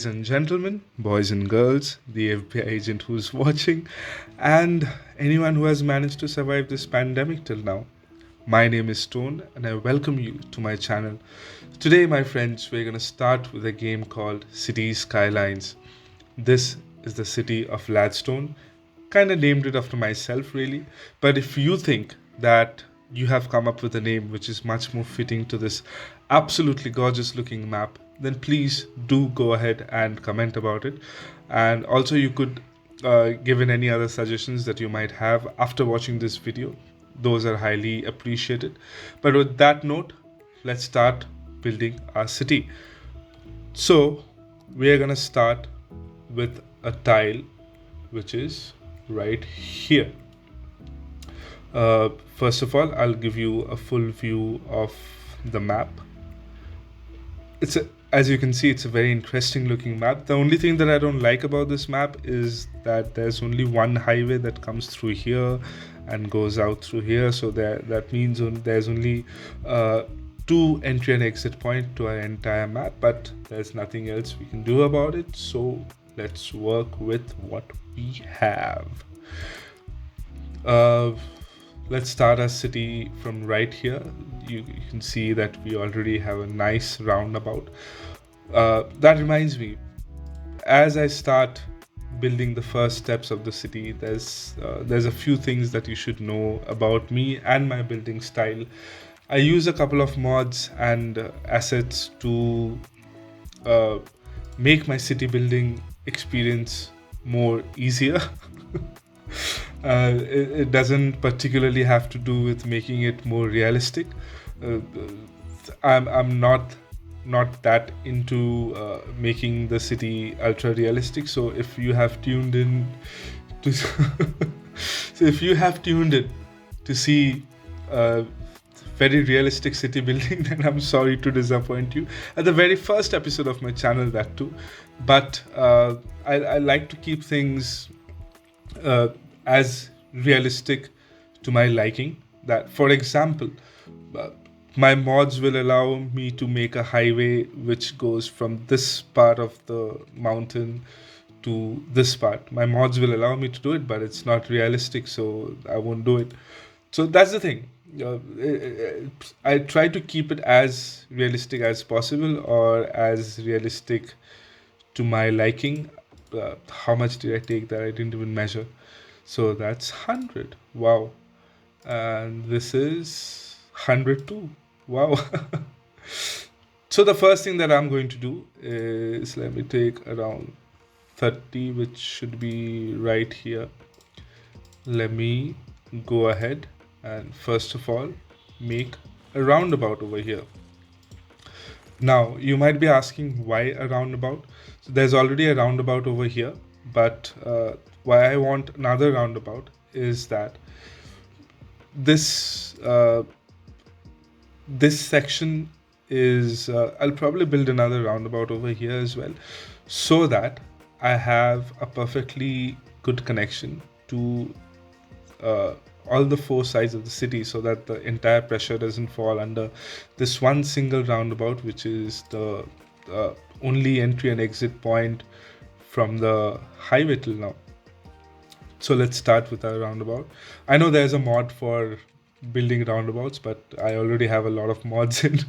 ladies and gentlemen, boys and girls, the FBI agent who's watching, and anyone who has managed to survive this pandemic till now. My name is Stone, and I welcome you to my channel. Today, my friends, we're going to start with a game called City Skylines. This is the city of Ladstone. Kind of named it after myself, really. But if you think that you have come up with a name which is much more fitting to this absolutely gorgeous looking map, then please do go ahead and comment about it. And also, you could give in any other suggestions that you might have after watching this video. Those are highly appreciated. But with that note, let's start building our city. So, we are going to start with a tile which is right here. First of all, I'll give you a full view of the map. As you can see, it's a very interesting looking map. The only thing that I don't like about this map is that there's only one highway that comes through here and goes out through here. So that means there's only two entry and exit points to our entire map, but there's nothing else we can do about it. So let's work with what we have. Let's start our city from right here. You can see that we already have a nice roundabout. That reminds me, as I start building the first steps of the city, there's a few things that you should know about me and my building style. I use a couple of mods and assets to make my city building experience more easier. It doesn't particularly have to do with making it more realistic. I'm not that into making the city ultra realistic. So if you have tuned in to to see very realistic city building, then I'm sorry to disappoint you. At the very first episode of my channel, that too. But I like to keep things as realistic to my liking. That, for example, my mods will allow me to make a highway which goes from this part of the mountain to this part. My mods will allow me to do it, but it's not realistic, so I won't do it. So that's the thing. I try to keep it as realistic as possible, or as realistic to my liking. How much did I take that? I didn't even measure. So that's 100. Wow. And this is 102. Wow. So the first thing that I'm going to do is, let me take around 30, which should be right here. Let me go ahead and first of all make a roundabout over here. Now, you might be asking why a roundabout. So there's already a roundabout over here, but why I want another roundabout is that this section is I'll probably build another roundabout over here as well, so that I have a perfectly good connection to all the four sides of the city, so that the entire pressure doesn't fall under this one single roundabout, which is the only entry and exit point from the highway till now. So let's start with our roundabout. I know there's a mod for building roundabouts, but I already have a lot of mods in,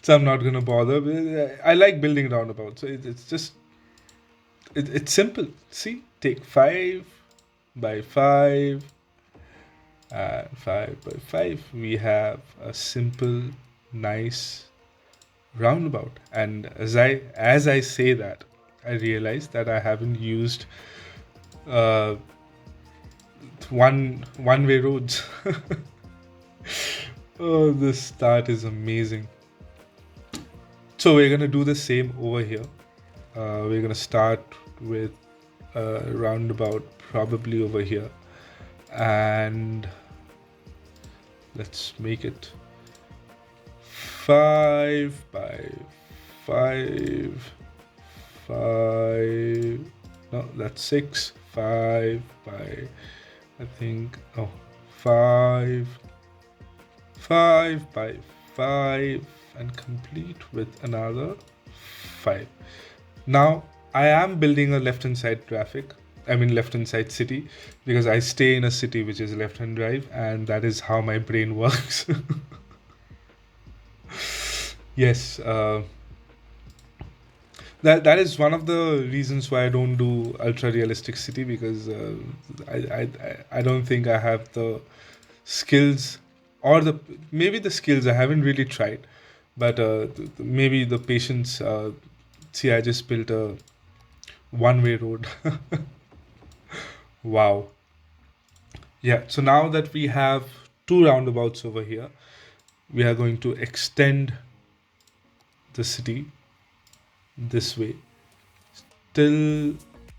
so I'm not gonna bother. I like building roundabouts. So it's simple. See, take 5 by 5 and 5 by 5. We have a simple, nice roundabout. And as I say that, I realize that I haven't used one-way roads. Oh, this start is amazing. So we're gonna do the same over here. We're gonna start with a roundabout probably over here, and let's make it 5 by 5. No, that's 6. 5 by, I think, 5 by 5, and complete with another 5. Now, I am building a left hand side traffic. I mean, left hand side city, because I stay in a city which is left hand drive, and that is how my brain works. Yes, that is one of the reasons why I don't do ultra realistic city, because I don't think I have the skills, or the maybe the skills I haven't really tried, but maybe the patience. See, I just built a one way road. Wow. Yeah, so now that we have two roundabouts over here, we are going to extend the city this way till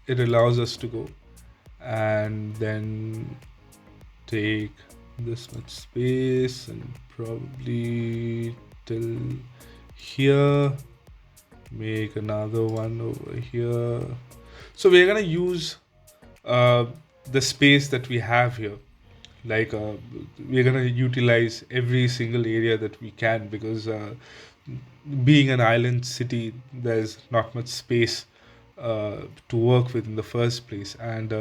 it allows us to go, and then take this much space and probably till here, make another one over here. So we're gonna use uh, the space that we have here, like we're gonna utilize every single area that we can, because being an island city, there's not much space to work with in the first place. And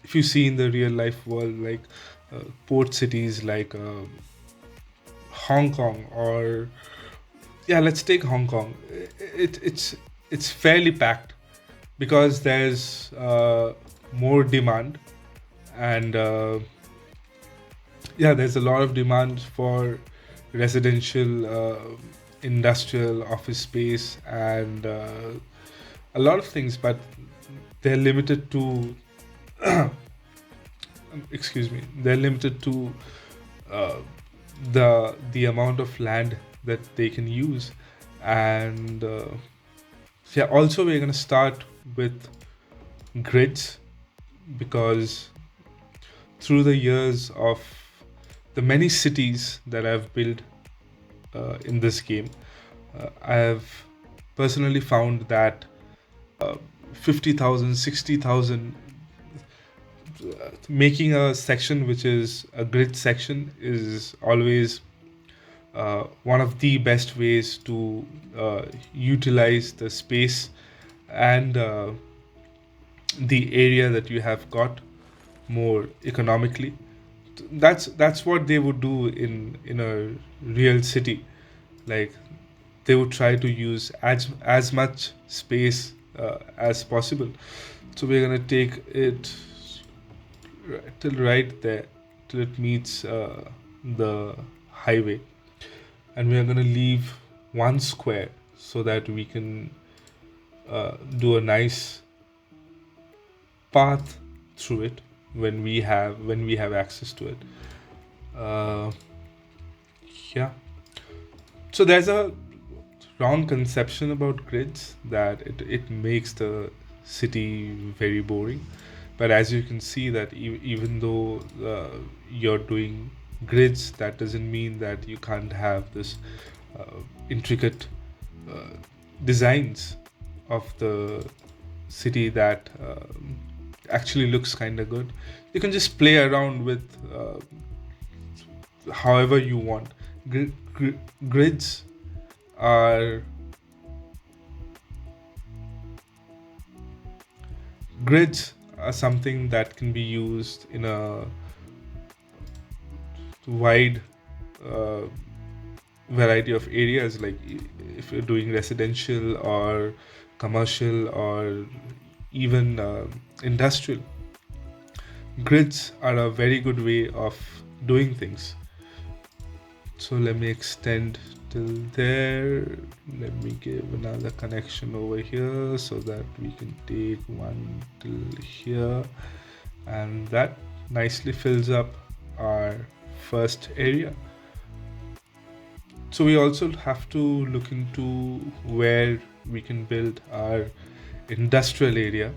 if you see in the real life world, like port cities like Hong Kong, or yeah, let's take Hong Kong. It's fairly packed, because there's more demand, and yeah, there's a lot of demand for residential, industrial, office space, and a lot of things, but they're limited to excuse me, they're limited to uh, the amount of land that they can use. And yeah, also we're going to start with grids, because through the years of the many cities that I've built in this game, I have personally found that 50,000, 60,000, making a section which is a grid section is always one of the best ways to utilize the space and the area that you have got more economically. That's what they would do in a real city. Like, they would try to use as much space as possible. So we're gonna take it till right there, till it meets the highway, and we are gonna leave one square so that we can do a nice path through it when we have access to it. Uh, yeah. So there's a wrong conception about grids, that it makes the city very boring. But as you can see, that even though you're doing grids, that doesn't mean that you can't have this uh, intricate uh, designs of the city that actually looks kind of good. You can just play around with however you want. Grids are grids are something that can be used in a wide uh, variety of areas, like if you're doing residential or commercial or even industrial. Grids are a very good way of doing things. So let me extend till there. Let me give another connection over here so that we can take one till here, and that nicely fills up our first area. So we also have to look into where we can build our industrial area.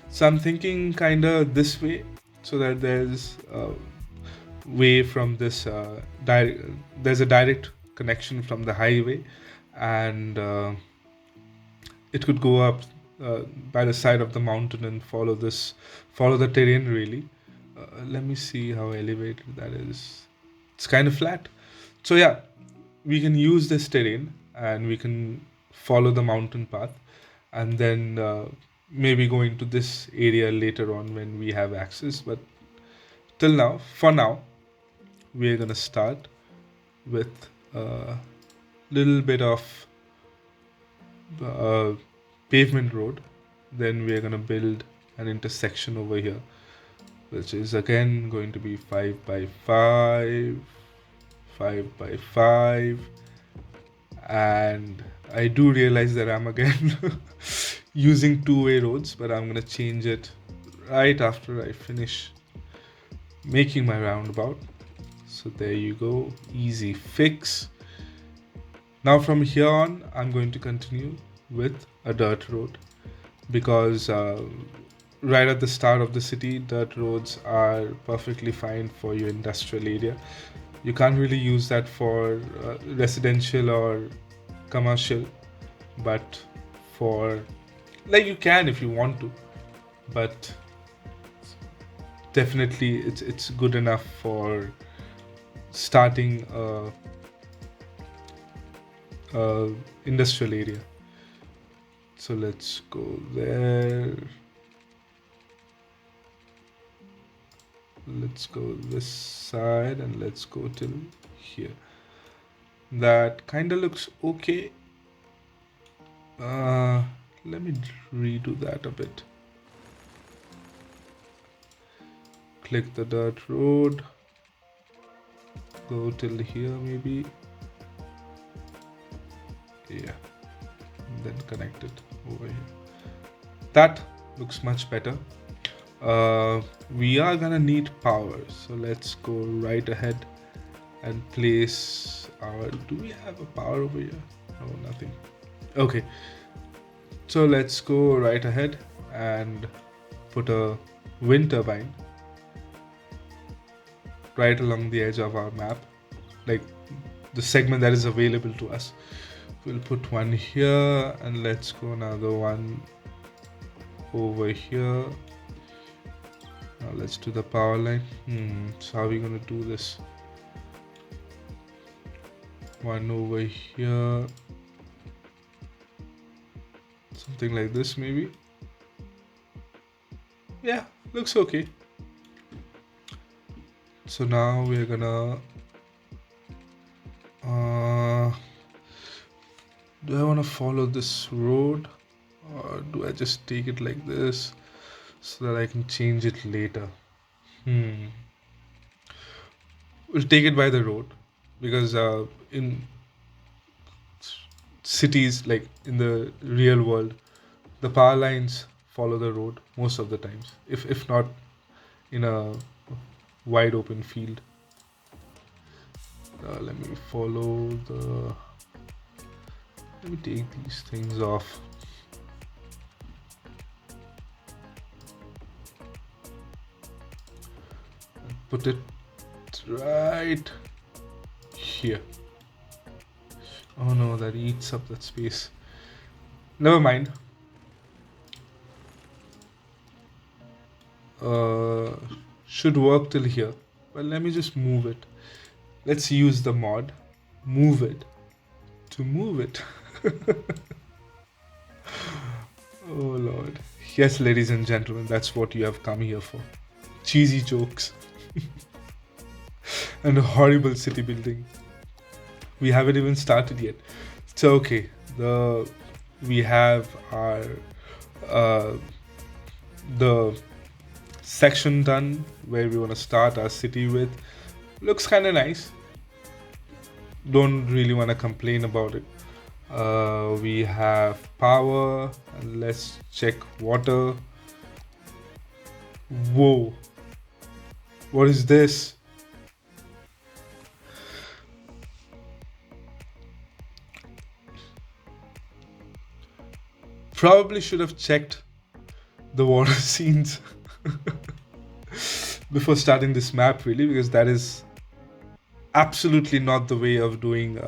So I'm thinking kind of this way, so that there's a way from this there's a direct connection from the highway, and it could go up by the side of the mountain and follow the terrain really. Let me see how elevated that is. It's kind of flat. So yeah, we can use this terrain and we can follow the mountain path, and then maybe go into this area later on when we have access. But till now, for now, we're gonna start with a little bit of uh, pavement road. Then we're gonna build an intersection over here, which is again going to be 5 by 5, 5 by 5. And I do realize that I'm again using two-way roads, but I'm gonna change it right after I finish making my roundabout. So there you go, easy fix. Now from here on, I'm going to continue with a dirt road, because right at the start of the city, dirt roads are perfectly fine for your industrial area. You can't really use that for residential or commercial, but for, like, you can if you want to, but definitely it's good enough for starting a industrial area. So let's go there. Let's go this side and let's go till here. That kind of looks okay. Let me redo that a bit. Click the dirt road. Go till here maybe. Yeah. And then connect it over here. That looks much better. We are gonna need power, so let's go right ahead and place our, do we have a power over here? No, nothing. Okay, so let's go right ahead and put a wind turbine right along the edge of our map, like the segment that is available to us. We'll put one here, and let's go another one over here. Now let's do the power line. So how are we gonna do this? One over here. Something like this maybe. Yeah, looks okay. So now we're gonna do I want to follow this road, or do I just take it like this so that I can change it later? We'll take it by the road, because in cities, like in the real world, the power lines follow the road most of the times, if not in a wide open field. Let me follow the, let me take these things off. And put it right here. Oh no, that eats up that space. Never mind. Should work till here. Well, let me just move it. Let's use the mod move it to move it. Oh lord. Yes, ladies and gentlemen, that's what you have come here for. Cheesy jokes. And a horrible city building. We haven't even started yet. It's okay. We have our the section done where we want to start our city with. Looks kind of nice. Don't really want to complain about it. We have power, and let's check water. Whoa, what is this? Probably should have checked the water scenes before starting this map, really, because that is absolutely not the way of doing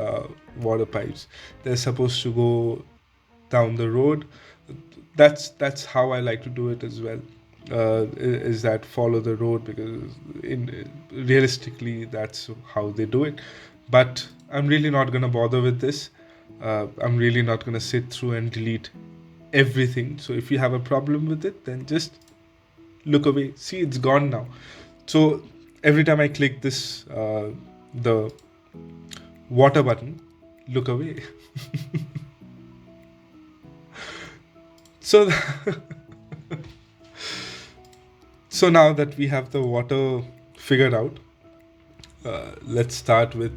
water pipes. They're supposed to go down the road. That's how I like to do it as well. Is that follow the road, because realistically that's how they do it. But I'm really not gonna bother with this. I'm really not gonna sit through and delete everything. So if you have a problem with it, then just look away. See, it's gone now. So every time I click this, the water button, look away. So, so now that we have the water figured out, let's start with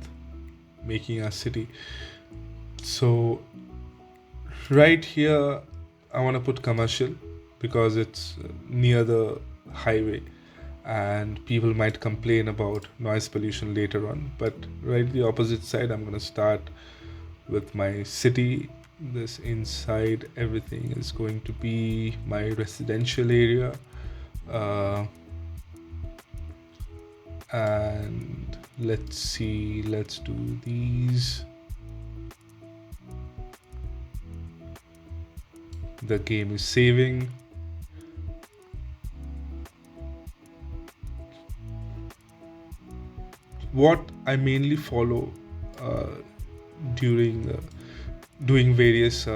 making our city. So right here, I want to put commercial because it's near the highway, and people might complain about noise pollution later on. But right the opposite side, I'm going to start with my city. This inside, everything is going to be my residential area. And let's see, let's do these. The game is saving. What I mainly follow during doing various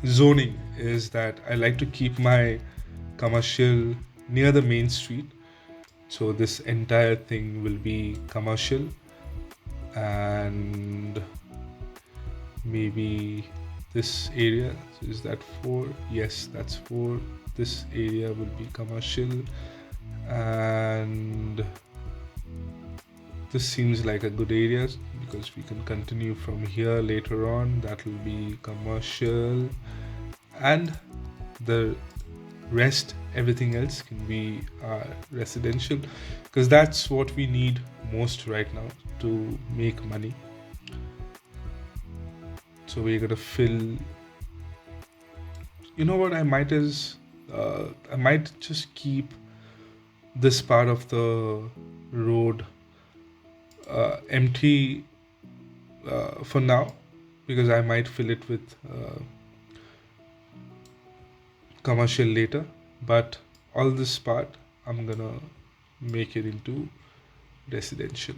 zoning is that I like to keep my commercial near the main street. So this entire thing will be commercial, and maybe this area, is that 4? Yes, that's 4. This area will be commercial, and this seems like a good area because we can continue from here later on. That will be commercial, and the rest, everything else can be residential, because that's what we need most right now to make money. So we're gonna fill. You know what? I might just keep this part of the road empty for now, because I might fill it with commercial later. But all this part, I'm gonna make it into residential.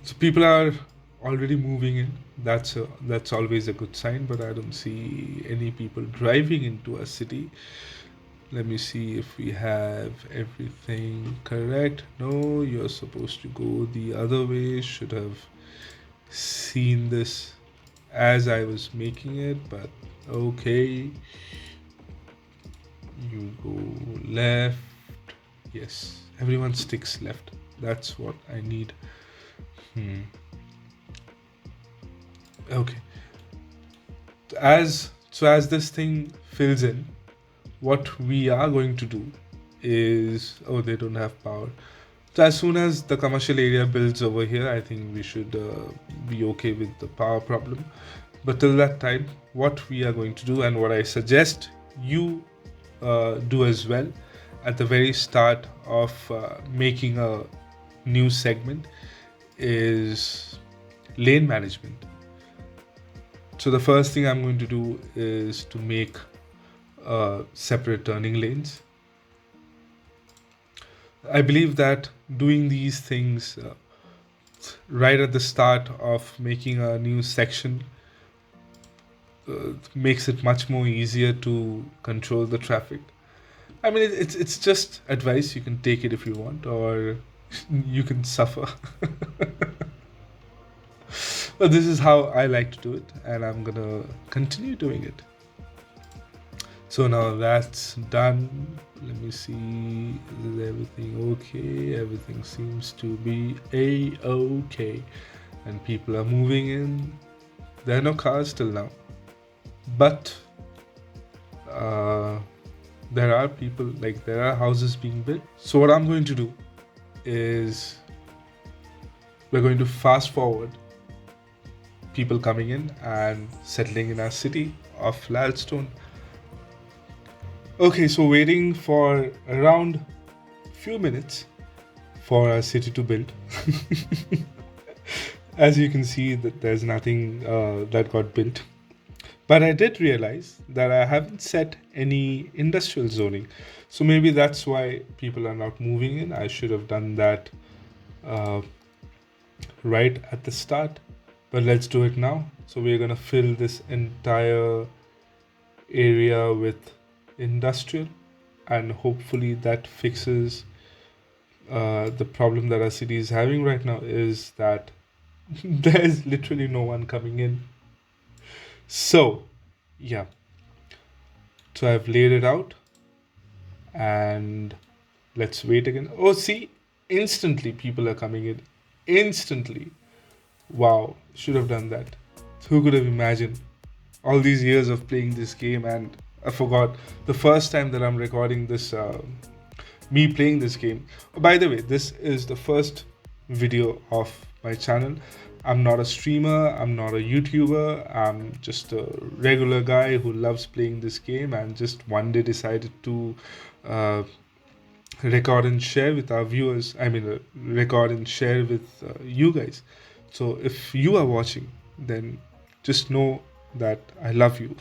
So people are already moving in. That's always a good sign. But I don't see any people driving into a city. Let me see if we have everything correct. No, you're supposed to go the other way. Should have seen this as I was making it, but okay. You go left. Yes, everyone sticks left. That's what I need. Okay. As this thing fills in, what we are going to do is, they don't have power. So as soon as the commercial area builds over here, I think we should be okay with the power problem. But till that time, what we are going to do, and what I suggest you do as well at the very start of making a new segment, is lane management. So the first thing I'm going to do is to make separate turning lanes. I believe that doing these things right at the start of making a new section makes it much more easier to control the traffic. I mean, it's just advice. You can take it if you want, or you can suffer. But this is how I like to do it, and I'm gonna continue doing it. So now that's done. Let me see, is everything okay? Everything seems to be a-okay, and people are moving in. There are no cars till now, but there are people, like there are houses being built. So what I'm going to do is we're going to fast forward people coming in and settling in our city of Ladstone. Okay, so waiting for around few minutes for our city to build. As you can see, that there's nothing that got built. But I did realize that I haven't set any industrial zoning. So maybe that's why people are not moving in. I should have done that right at the start. But let's do it now. So we're gonna fill this entire area with industrial, and hopefully that fixes the problem that our city is having right now, is that there's literally no one coming in. So, yeah. So I've laid it out, and let's wait again. Oh, see, instantly people are coming in. Instantly. Wow, should have done that. Who could have imagined? All these years of playing this game, and I forgot the first time that I'm recording this, me playing this game. Oh, by the way, this is the first video of my channel. I'm not a streamer, I'm not a YouTuber, I'm just a regular guy who loves playing this game and just one day decided to uh, record and share with our viewers. I mean, record and share with you guys. So if you are watching, then just know that I love you.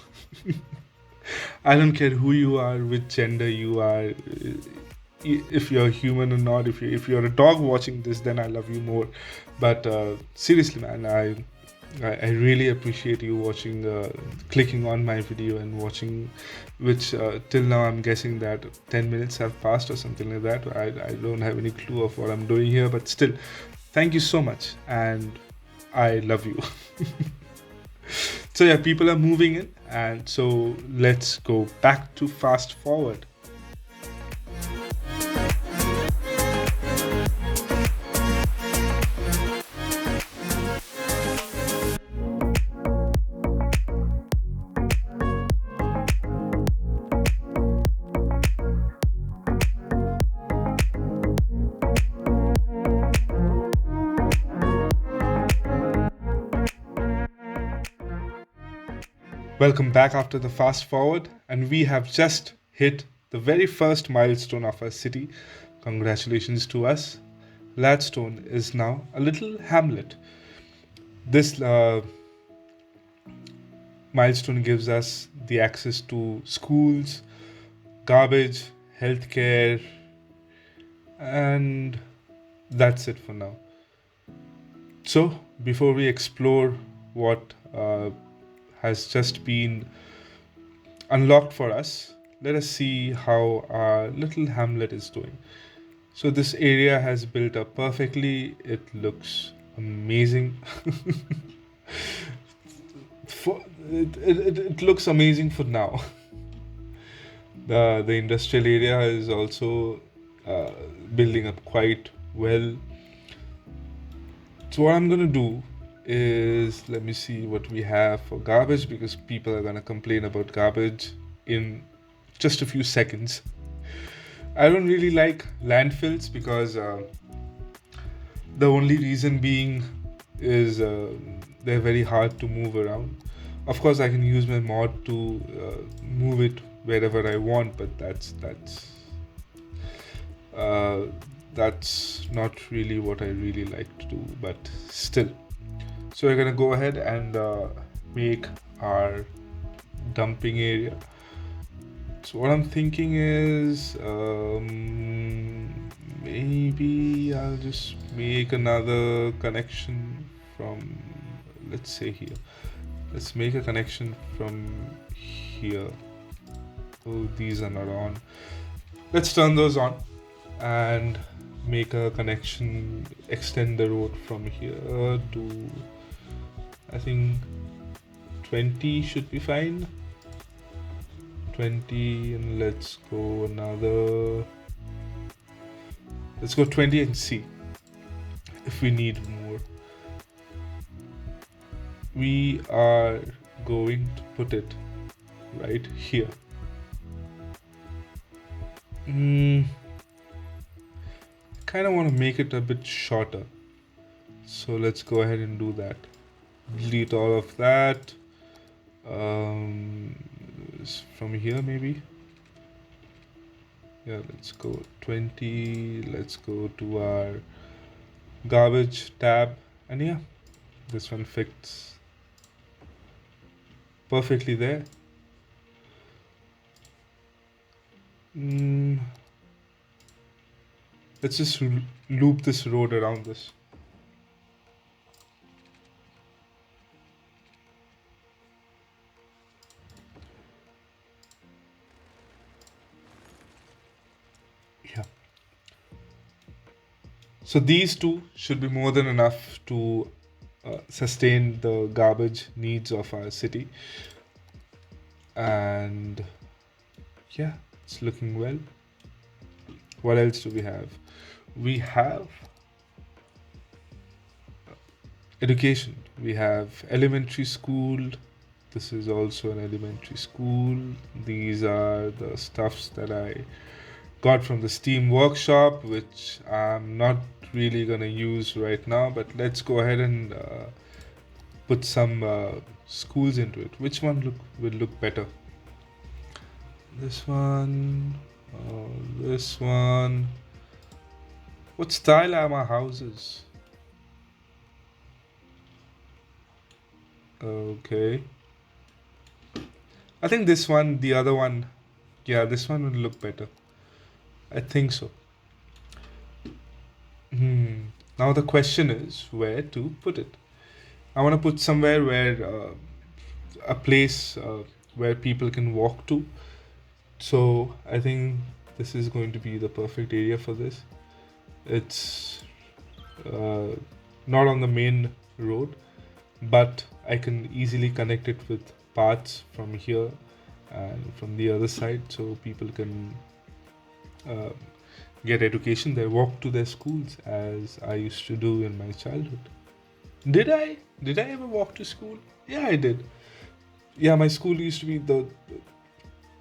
I don't care who you are, which gender you are, if you're human or not. If you're a dog watching this, then I love you more. But seriously, man, I really appreciate you watching, clicking on my video and watching, which till now I'm guessing that 10 minutes have passed or something like that. I don't have any clue of what I'm doing here, but still, thank you so much, and I love you. So yeah, people are moving in, and so let's go back to fast forward. Welcome back after the fast forward, and we have just hit the very first milestone of our city. Congratulations to us. Ladstone is now a little hamlet. This milestone gives us the access to schools, garbage, healthcare, and that's it for now. So, before we explore what has just been unlocked for us, let us see how our little hamlet is doing. So, this area has built up perfectly, it looks amazing. It looks amazing for now. The industrial area is also building up quite well. So what I'm gonna do is, let me see what we have for garbage, because people are gonna complain about garbage in just a few seconds. I don't really like landfills because the only reason being is they're very hard to move around. Of course, I can use my mod to move it wherever I want, but uh, that's not really what I really like to do. But still, so we're gonna go ahead and make our dumping area. So what I'm thinking is, maybe I'll just make another connection from, let's say here. Let's make a connection from here. Oh, these are not on. Let's turn those on and make a connection, extend the road from here to, I think 20 should be fine. 20, and let's go 20 and see if we need more. We are going to put it right here. Kind of want to make it a bit shorter, so let's go ahead and do that. Delete all of that. From here maybe. Yeah, let's go 20. Let's go to our garbage tab, and yeah, this one fits perfectly there. Let's just loop this road around this. So these two should be more than enough to sustain the garbage needs of our city. And yeah, it's looking well. What else do we have? We have education. We have elementary school. This is also an elementary school. These are the stuffs that I got from the Steam workshop, which I'm not really gonna use right now. But let's go ahead and put some schools into it. Which one will look better? This one, this one. What style are my houses? Okay. I think this one, the other one, yeah, this one would look better. I think so. Hmm. Now the question is where to put it. I want to put somewhere where a place where people can walk to. So I think this is going to be the perfect area for this. It's uh, not on the main road, but I can easily connect it with paths from here and from the other side, so people can uh, get education. They walk to their schools as I used to do in my childhood. Did I? Did I ever walk to school? Yeah, I did. Yeah, my school used to be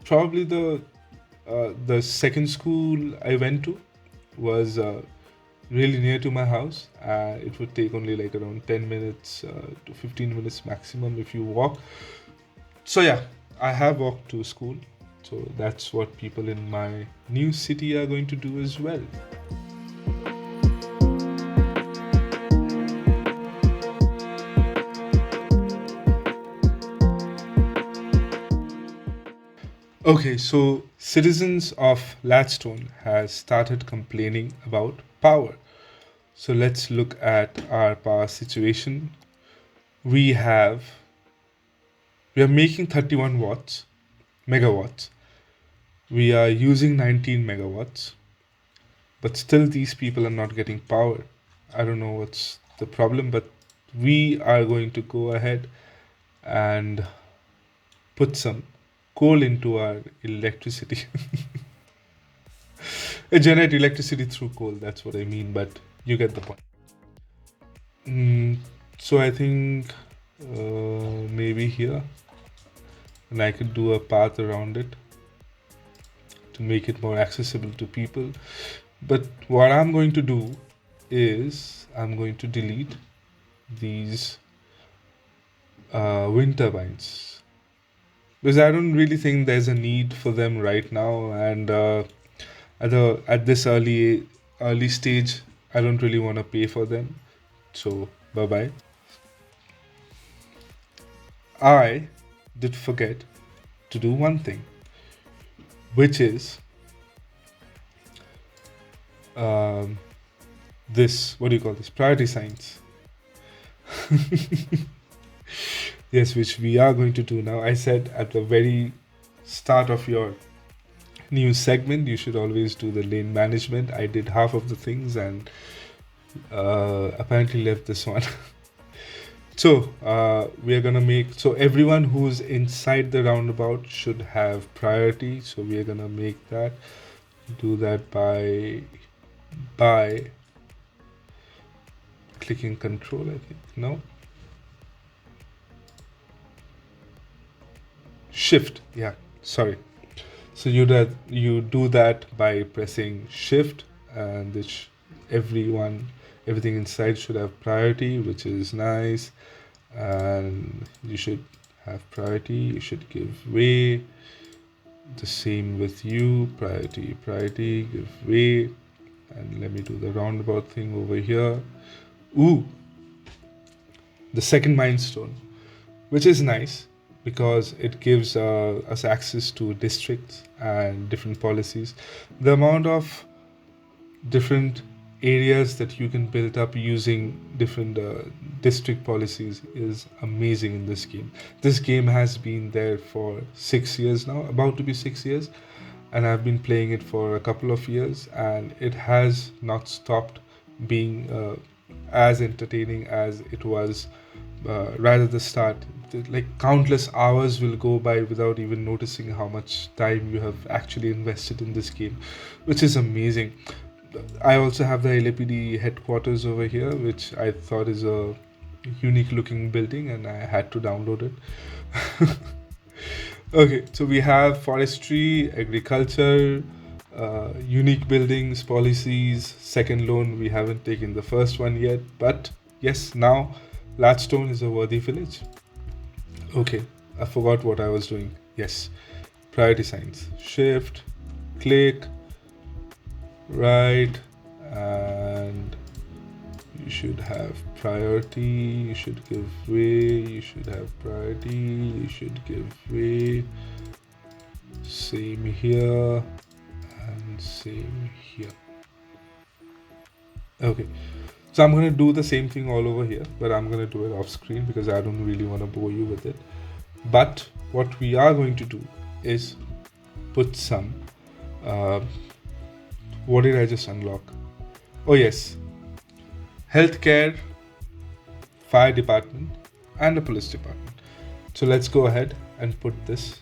probably the second school I went to was really near to my house. It would take only like around 10 minutes to 15 minutes maximum if you walk. So, yeah, I have walked to school. So, that's what people in my new city are going to do as well. Okay, so citizens of Ladstone has started complaining about power. So let's look at our power situation. We have we are making 31 watts, megawatts. We are using 19 megawatts, but still these people are not getting power. I don't know what's the problem, but we are going to go ahead and put some coal into our electricity. Generate electricity through coal, that's what I mean, but you get the point. Mm, so I think maybe here, and I could do a path around it to make it more accessible to people. But what I'm going to do is I'm going to delete these wind turbines because I don't really think there's a need for them right now, and at this early stage, I don't really want to pay for them. So bye bye. I did forget to do one thing, which is um, this. What do you call this? Priority signs. Yes, which we are going to do now. I said at the very start of your new segment, you should always do the lane management. I did half of the things and apparently left this one. So we are gonna make so everyone who's inside the roundabout should have priority. So we are gonna make that do that by clicking control. I think no shift. Yeah, sorry. So you do that by pressing shift, and everything inside should have priority, which is nice. And you should have priority. You should give way. The same with you. Priority, give way. And let me do the roundabout thing over here. Ooh, the second milestone, which is nice because it gives us access to districts and different policies. The amount of different areas that you can build up using different district policies is amazing in this game. This game has been there for 6 years now, about to be 6 years, and I've been playing it for a couple of years, and it has not stopped being as entertaining as it was right at the start. Like countless hours will go by without even noticing how much time you have actually invested in this game, which is amazing. I also have the LAPD headquarters over here, which I thought is a unique looking building, and I had to download it. Okay, so we have forestry, agriculture, unique buildings, policies, second loan. We haven't taken the first one yet, but yes, now Ladstone is a worthy village. Okay, I forgot what I was doing. Yes, priority signs. Shift, click, right, and you should have priority, you should give way, you should have priority, you should give way. Same here and same here. Okay, so I'm going to do the same thing all over here, but I'm going to do it off screen because I don't really want to bore you with it. But what we are going to do is put some what did I just unlock? Oh yes, healthcare, fire department, and a police department. So let's go ahead and put this.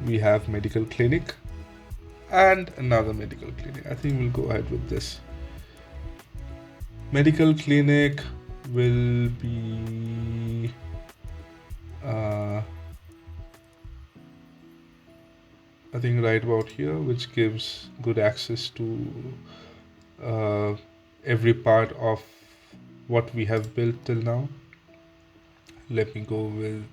We have medical clinic and another medical clinic. I think we'll go ahead with this. Medical clinic will be I think right about here, which gives good access to every part of what we have built till now. Let me go with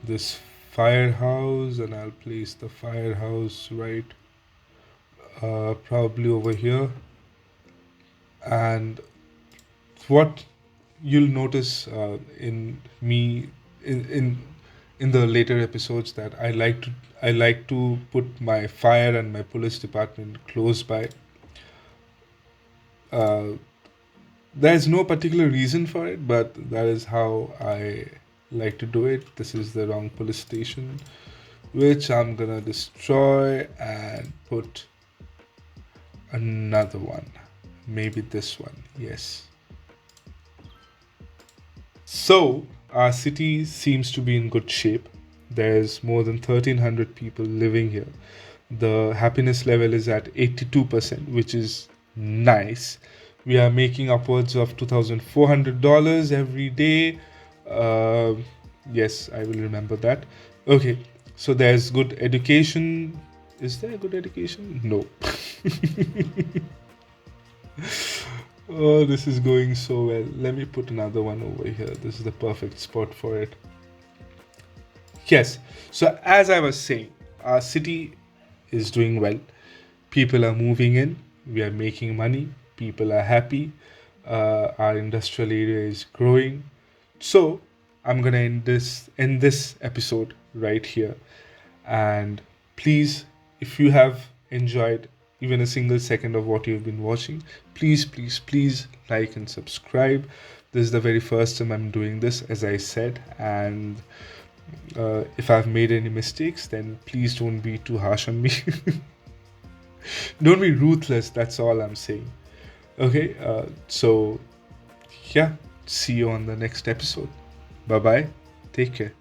this firehouse, and I'll place the firehouse right probably over here. And what you'll notice in me in the later episodes that I like to put my fire and my police department close by. There's no particular reason for it, but that is how I like to do it. This is the wrong police station, which I'm gonna destroy and put another one. Maybe this one, yes. So our city seems to be in good shape. There's more than 1,300 people living here. The happiness level is at 82%, which is nice. We are making upwards of $2,400 every day. Yes, I will remember that. Okay, so there's good education. Is there good education? No. Oh, this is going so well. Let me put another one over here. This is the perfect spot for it. Yes, so as I was saying, our city is doing well. People are moving in. We are making money. People are happy. Our industrial area is growing. So I'm gonna end this episode right here. And please, if you have enjoyed even a single second of what you've been watching, please like and subscribe. This is the very first time I'm doing this, as I said, and if I've made any mistakes, then please don't be too harsh on me. Don't be ruthless, that's all I'm saying. Okay, so yeah, see you on the next episode. Bye bye, take care.